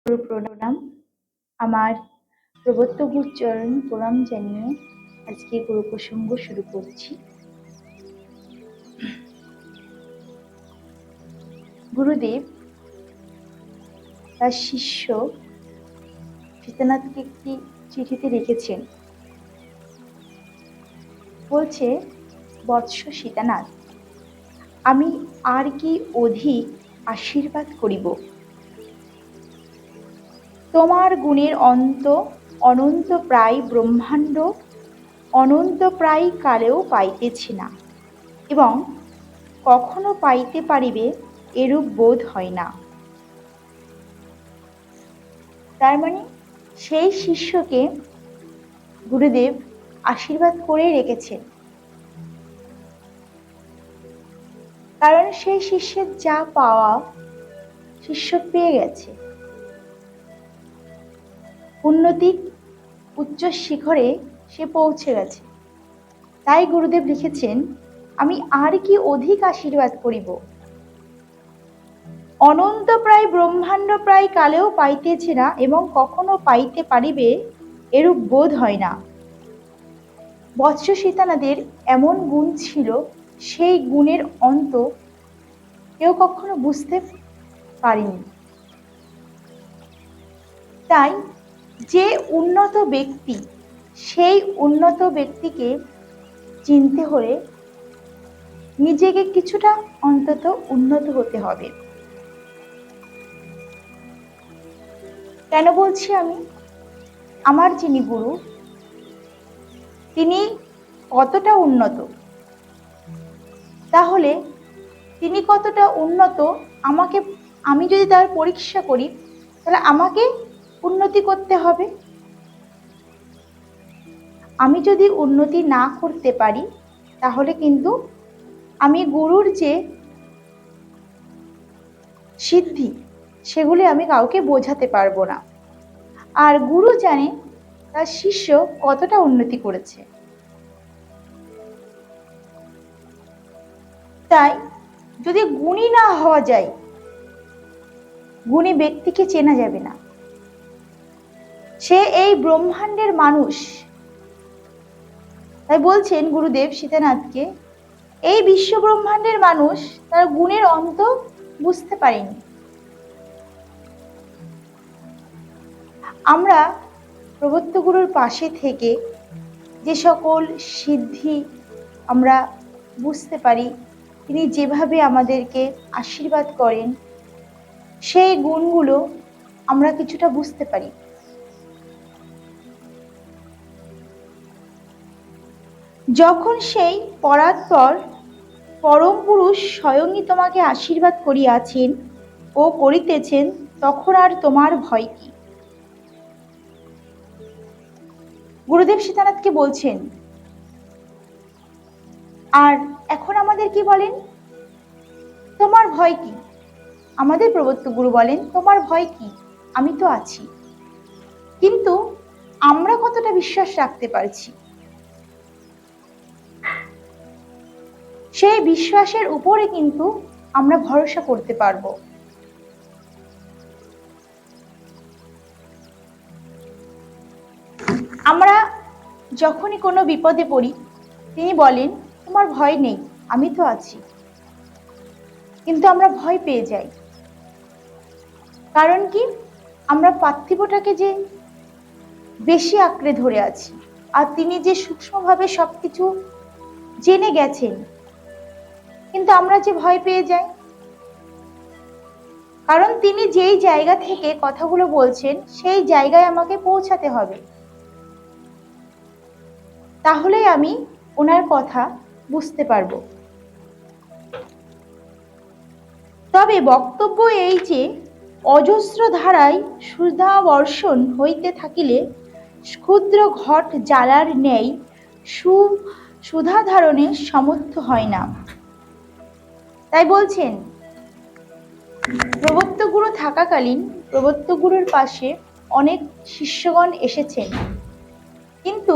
প্রণাম। আমার প্রবর্তক চরণ প্রণাম জানিয়ে আজকে গুরু প্রসঙ্গ শুরু করছি। গুরুদেব তার শিষ্য সীতানাথকে একটি চিঠিতে লিখেছেন, বলছে, বৎস সীতানাথ, আমি আর কি অধিক আশীর্বাদ করিব? তোমার গুণের অন্ত অনন্ত প্রায় ব্রহ্মাণ্ড অনন্ত প্রায় কালেও পাইতেছি না, এবং কখনো পাইতে পারিবে এরূপ বোধ হয় না। তার মানে সেই শিষ্যকে গুরুদেব আশীর্বাদ করে রেখেছেন, কারণ সেই শিষ্যের যা পাওয়া শিষ্য পেয়ে গেছে। উন্নতির উচ্চ শিখরে সে পৌঁছে গেছে। তাই গুরুদেব লিখেছেন, আমি আর কি অধিক আশীর্বাদ করিব? অনন্ত প্রায় ব্রহ্মাণ্ড প্রায় কালেও পাইতেছে না, এবং কখনো পাইতে পারিবে এরূপ বোধ হয় না। বৎস সীতানাথের এমন গুণ ছিল, সেই গুণের অন্ত কেউ কখনো বুঝতে পারেনি। তাই যে উন্নত ব্যক্তি, সেই উন্নত ব্যক্তিকে চিনতে হলে নিজেকে কিছুটা অন্তত উন্নত হতে হবে। কেন বলছি আমি? আমার যিনি গুরু, তিনি কতটা উন্নত, তাহলে তিনি কতটা উন্নত আমি যদি তার পরীক্ষা করি, তাহলে আমাকে উন্নতি করতে হবে। আমি যদি উন্নতি না করতে পারি, তাহলে কিন্তু আমি গুরুর যে সিদ্ধি, সেগুলি আমি কাউকে বোঝাতে পারবো না। আর গুরু জানে তার শিষ্য কতটা উন্নতি করেছে। তাই যদি গুণী না হওয়া যায়, গুণী ব্যক্তিকে চেনা যাবে না। সে এই ব্রহ্মাণ্ডের মানুষ। তাই বলছেন গুরুদেব সীতানাথকে, এই বিশ্ব ব্রহ্মাণ্ডের মানুষ তার গুণের অন্ত বুঝতে পারেনি। আমরা প্রবর্তক গুরুর পাশে থেকে যে সকল সিদ্ধি আমরা বুঝতে পারি, তিনি যেভাবে আমাদেরকে আশীর্বাদ করেন, সেই গুণগুলো আমরা কিছুটা বুঝতে পারি। যখন সেই পরাৎপর পরম পুরুষ স্বয়ংই তোমাকে আশীর্বাদ করিয়াছেন ও করিতেছেন, তখন আর তোমার ভয় কি? গুরুদেব সীতানাথকে বলছেন, আর এখন আমাদের কি বলেন? তোমার ভয় কি? আমাদের প্রবর্তক গুরু বলেন, তোমার ভয় কি? আমি তো আছি। কিন্তু আমরা কতটা বিশ্বাস রাখতে পারছি? সেই বিশ্বাসের উপরে কিন্তু আমরা ভরসা করতে পারবো। আমরা যখনই কোনো বিপদে পড়ি, তিনি বলেন, তোমার ভয় নেই, আমি তো আছি। কিন্তু আমরা ভয় পেয়ে যাই। কারণ কি? আমরা পার্থিবটাকে যে বেশি আঁকড়ে ধরে আছি, আর তিনি যে সূক্ষ্মভাবে সবকিছু জেনে গেছেন, কিন্তু আমরা যে ভয় পেয়ে যাই। কারণ তিনি যেই জায়গা থেকে কথাগুলো বলছেন, সেই জায়গায় আমাকে পৌঁছাতে হবে, তাহলেই আমি ওনার কথা বুঝতে পারবো। তবে বক্তব্য এই যে, অজস্র ধারায় সুধা বর্ষণ হইতে থাকিলে ক্ষুদ্র ঘট জ্বালার ন্যায় সুধা ধারণে সমর্থ হয় না। তাই বলছেন, প্রবর্তক গুরু থাকাকালীন প্রবর্তক গুরুর পাশে অনেক শিষ্যগণ এসেছেন, কিন্তু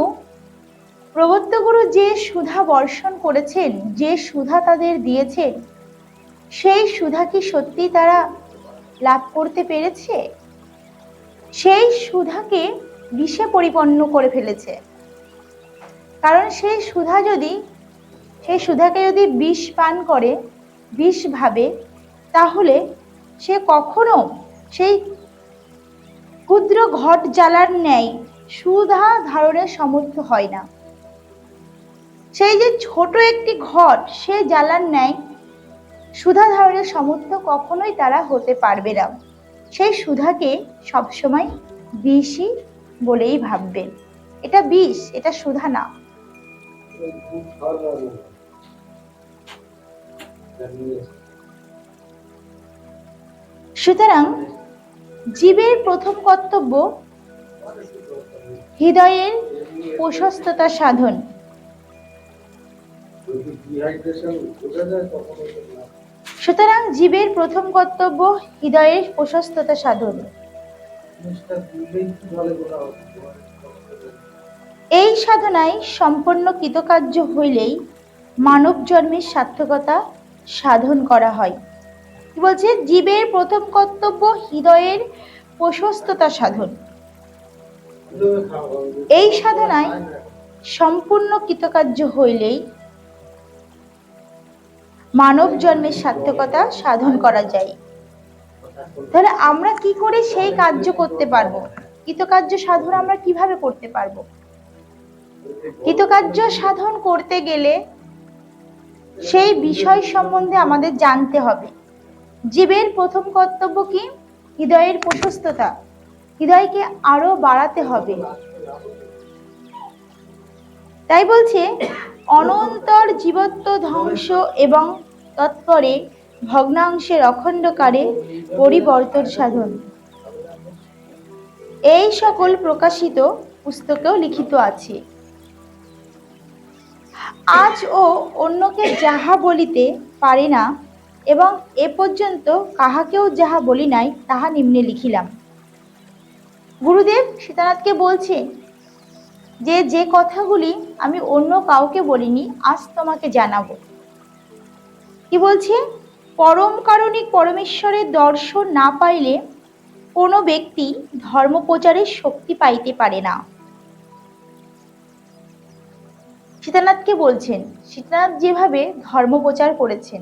প্রবর্তক গুরু যে সুধা বর্ষণ করেছেন, যে সুধা তাদের দিয়েছেন, সেই সুধা কি সত্যি তারা লাভ করতে পেরেছে? সেই সুধাকে বিষে পরিপূর্ণ করে ফেলেছে। কারণ সেই সুধাকে যদি বিষ পান করে, বিষ ভাবে, তাহলে সে কখনো সেই ক্ষুদ্র ঘট জ্বালার ন্যায় সুধা ধারণের সমর্থ হয় না। সেই যে ছোট একটি ঘট, সে জ্বালার ন্যায় সুধা ধারণের সমর্থ কখনোই তারা হতে পারবে না। সেই সুধাকে সবসময় বিষই বলেই ভাববেন। এটা বিষ, এটা সুধা না। সুতরাং জীবের প্রথম কর্তব্য হৃদয়ের প্রশস্ততা সাধন। সুতরাং জীবের প্রথম কর্তব্য হৃদয়ের প্রশস্ততা সাধন। এই সাধনায় সম্পূর্ণ কৃতকার্য হইলেই মানব জন্মের সার্থকতা সাধন করা হয়। কি বলছে? জীবের প্রথম কর্তব্য হৃদয়ের প্রশস্ততা সাধন। এই সাধনায় সম্পূর্ণ কৃতকার্য হইলেই মানব জন্মের সার্থকতা সাধন করা যায়। তাহলে আমরা কি করে সেই কার্য করতে পারবো? কৃতকার্য সাধন আমরা কিভাবে করতে পারবো? কৃতকার্য সাধন করতে গেলে সেই বিষয় সম্বন্ধে আমাদের জানতে হবে। জীবের প্রথম কর্তব্য কি? হৃদয়ের প্রশস্ততা, হৃদয়কে আরো বাড়াতে হবে। তাই বলছে অনন্তর জীবত্ব ধ্বংস এবং তৎপরে ভগ্নাংশের অখণ্ডকারে পরিবর্তন সাধন। এই সকল প্রকাশিত পুস্তকেও লিখিত আছে। আজ ও অন্যকে যাহা বলিতে পারে না এবং এ পর্যন্ত কাহাকেও যাহা বলি নাই তাহা নিম্নে লিখিলাম। গুরুদেব সীতানাথকে বলছে যে কথাগুলি আমি অন্য কাউকে বলিনি, আজ তোমাকে জানাবো। কি বলছে? পরম কারণিক পরমেশ্বরের দর্শন না পাইলে কোনো ব্যক্তি ধর্ম প্রচারের শক্তি পাইতে পারে না। সীতানাথকে বলছেন, সীতানাথ যেভাবে ধর্ম প্রচার করেছেন,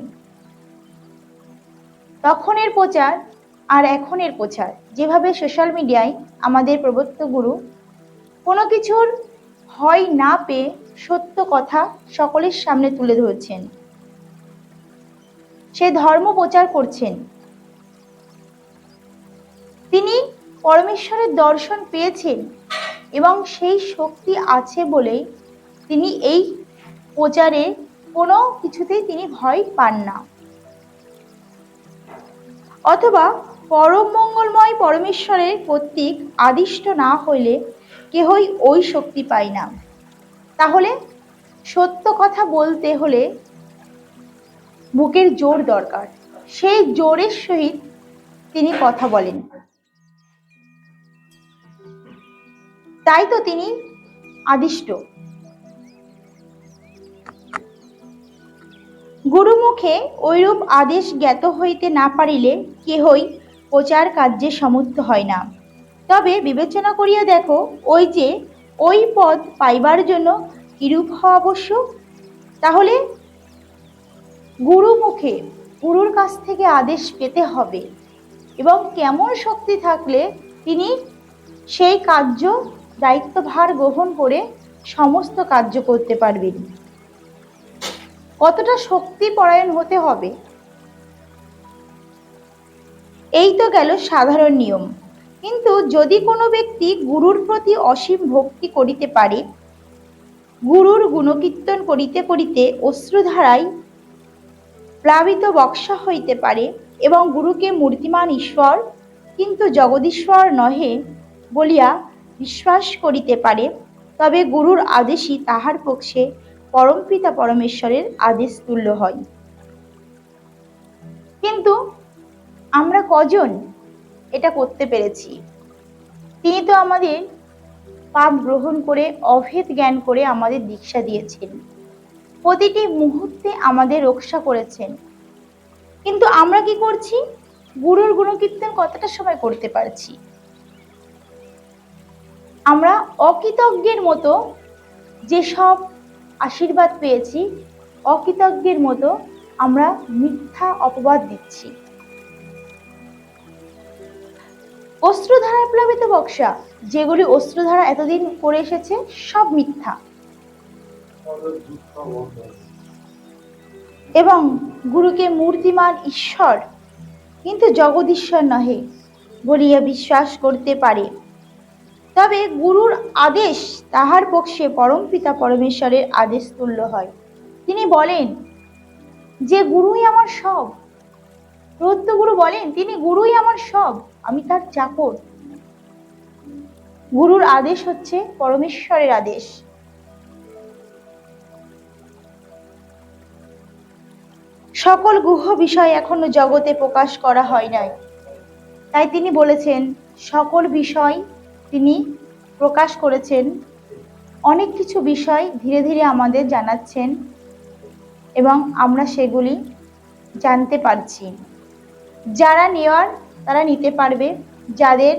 তখনের প্রচার আর এখনের প্রচার, যেভাবে সোশ্যাল মিডিয়ায় আমাদের প্রবর্তক গুরু কোনো কিছুর ভয় না পেয়ে সত্য কথা সকলের সামনে তুলে ধরছেন, সে ধর্ম প্রচার করছেন। তিনি পরমেশ্বরের দর্শন পেয়েছেন এবং সেই শক্তি আছে বলেই তিনি এই প্রচারে কোনো কিছুতেই তিনি ভয় পান না। অথবা পরম মঙ্গলময় পরমেশ্বরের কর্তৃক আদিষ্ট না হইলে কেহই ওই শক্তি পায় না। তাহলে সত্য কথা বলতে হলে বুকের জোর দরকার, সেই জোরের সহিত তিনি কথা বলেন। তাই তো তিনি আদিষ্ট। গুরুমুখে ঐরূপ আদেশ জ্ঞাত হইতে না পারিলে কেহই প্রচার কার্যে সমর্থ হয় না। তবে বিবেচনা করিয়া দেখো, ওই পদ পাইবার জন্য কিরূপ হওয়া আবশ্যক। তাহলে গুরুমুখে, গুরুর কাছ থেকে আদেশ পেতে হবে এবং কেমন শক্তি থাকলে তিনি সেই কার্য দায়িত্বভার গ্রহণ করে সমস্ত কার্য করতে পারবেন। কতটা শক্তি পরায়ণ হতে হবে, এই তো গেল সাধারণ নিয়ম। কিন্তু যদি কোনো ব্যক্তি গুরুর প্রতি অসীম ভক্তি করিতে পারে, গুরুর গুণকীর্তন করিতে করিতে অশ্রুধারায় প্লাবিত বক্সা হইতে পারে এবং গুরুকে মূর্তিমান ঈশ্বর কিন্তু জগদীশ্বর নহে বলিয়া বিশ্বাস করিতে পারে, তবে গুরুর আদেশই তাহার পক্ষে পরমপিতা পরমেশ্বরের আদেশ তুল্য হয়। কিন্তু আমরা কজন এটা করতে পেরেছি? তিনি তো আমাদের পাপ গ্রহণ করে অভেদ জ্ঞান করে আমাদের দীক্ষা দিয়েছেন, প্রতিটি মুহূর্তে আমাদের রক্ষা করেছেন। কিন্তু আমরা কি করছি? গুরুর গুণকীর্তন কতটা সময় করতে পারছি? আমরা অকৃতজ্ঞের মতো যেসব আশীর্বাদ পেয়েছি, অকৃতজ্ঞের মতো আমরা মিথ্যা অপবাদ দিচ্ছি। অশ্রুধারায় প্লাবিত বক্সা, যেগুলি অশ্রুধারা এতদিন করে এসেছে সব মিথ্যা। এবং গুরুকে মূর্তিমান ঈশ্বর কিন্তু জগদীশ্বর নহে বলিয়া বিশ্বাস করতে পারে। তবে গুরুর আদেশ তাহার পক্ষে পরমপিতা পরমেশ্বরের আদেশ তুল্য হয়। তিনি বলেন যে গুরুই আমার সব। প্রদ্য গুরু বলেন তিনি গুরুই আমার সব, আমি তার চাকর। গুরুর আদেশ হচ্ছে পরমেশ্বরের আদেশ। সকল গুহ বিষয় এখনো জগতে প্রকাশ করা হয় নাই, তাই তিনি বলেছেন সকল বিষয় তিনি প্রকাশ করেছেন। অনেক কিছু বিষয় ধীরে ধীরে আমাদের জানাচ্ছেন এবং আমরা সেগুলি জানতে পারছি। যারা নেওয়ার তারা নিতে পারবে, যাদের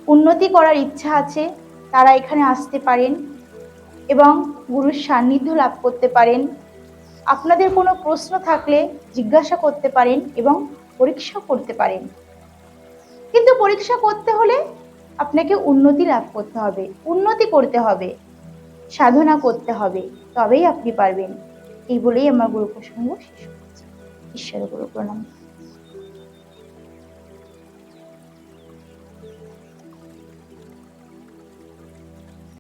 উন্নতি করার ইচ্ছা আছে তারা এখানে আসতে পারেন এবং গুরুর সান্নিধ্য লাভ করতে পারেন। আপনাদের কোনো প্রশ্ন থাকলে জিজ্ঞাসা করতে পারেন এবং পরীক্ষা করতে পারেন। কিন্তু পরীক্ষা করতে হলে আপনাকে উন্নতি লাভ করতে হবে, উন্নতি করতে হবে, সাধনা করতে হবে, তবেই আপনি পারবেন। এই বলেই আমার গুরু প্রসঙ্গ শেষ করছি। ঈশ্বর গুরু প্রণাম।